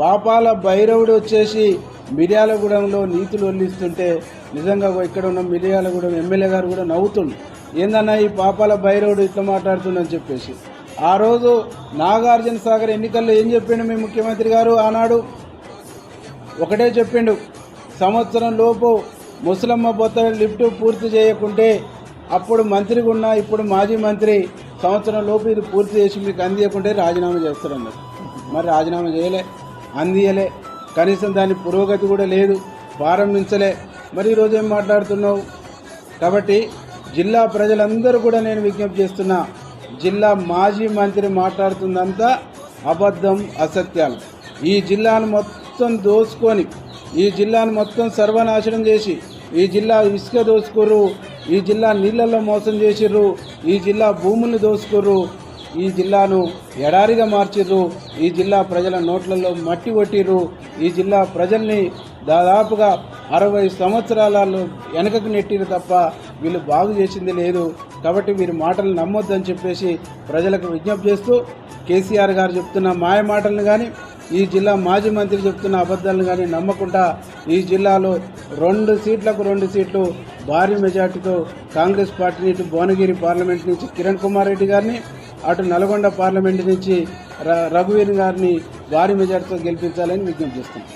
పాపాల భైరవుడు వచ్చేసి మిర్యాలగూడెంలో నీతులు వల్లిస్తుంటే నిజంగా ఇక్కడ ఉన్న మిర్యాలగూడెం ఎమ్మెల్యే గారు కూడా నవ్వుతుండు. ఏందన్నా ఈ పాపాల భైరవుడు ఇట్లా మాట్లాడుతుండని చెప్పేసి. ఆ రోజు నాగార్జున సాగర్ ఎన్నికల్లో ఏం చెప్పిండు మీ ముఖ్యమంత్రి గారు? ఆనాడు ఒకటే చెప్పిండు, సంవత్సరం లోపు ముసలమ్మ బొత్త లిఫ్ట్ పూర్తి చేయకుంటే అప్పుడు మంత్రిగా ఉన్న ఇప్పుడు మాజీ మంత్రి సంవత్సరం లోపు ఇది పూర్తి చేసి మీకు అందియకుంటే రాజీనామా చేస్తారన్నారు. మరి రాజీనామా చేయలే, అందియలే, కనీసం దాని పురోగతి కూడా లేదు, ప్రారంభించలే. మరి ఈరోజు ఏం మాట్లాడుతున్నావు? కాబట్టి జిల్లా ప్రజలందరూ కూడా నేను విజ్ఞప్తి చేస్తున్నా, జిల్లా మాజీ మంత్రి మాట్లాడుతుందంతా అబద్ధం, అసత్యాలు. ఈ జిల్లాను మొత్తం దోచుకొని, ఈ జిల్లాను మొత్తం సర్వనాశనం చేసి, ఈ జిల్లా ఇసుక దోచుకోరు, ఈ జిల్లా నీళ్లలో మోసం చేసిర్రు, ఈ జిల్లా భూముల్ని దోచుకోరు, ఈ జిల్లాను ఎడారిగా మార్చిర్రు, ఈ జిల్లా ప్రజల నోట్లలో మట్టి కొట్టిర్రు, ఈ జిల్లా ప్రజల్ని దాదాపుగా 60 సంవత్సరాలలో వెనకకు నెట్టిరు తప్ప వీళ్ళు బాగు చేసింది లేదు. కాబట్టి వీరి మాటలు నమ్మొద్దని చెప్పేసి ప్రజలకు విజ్ఞప్తి చేస్తూ, కేసీఆర్ గారు చెప్తున్న మాయ మాటలను కానీ, ఈ జిల్లా మాజీ మంత్రి చెప్తున్న అబద్ధాలను కానీ నమ్మకుండా ఈ జిల్లాలో 2 సీట్లకు 2 సీట్లు భారీ మెజార్టీతో కాంగ్రెస్ పార్టీ ఇటు భువనగిరి పార్లమెంట్ నుంచి కిరణ్ కుమార్ రెడ్డి గారిని, అటు నల్గొండ పార్లమెంట్ నుంచి రఘువీర్ గారిని భారీ మెజార్టీతో గెలిపించాలని విజ్ఞప్తి చేస్తున్నాం.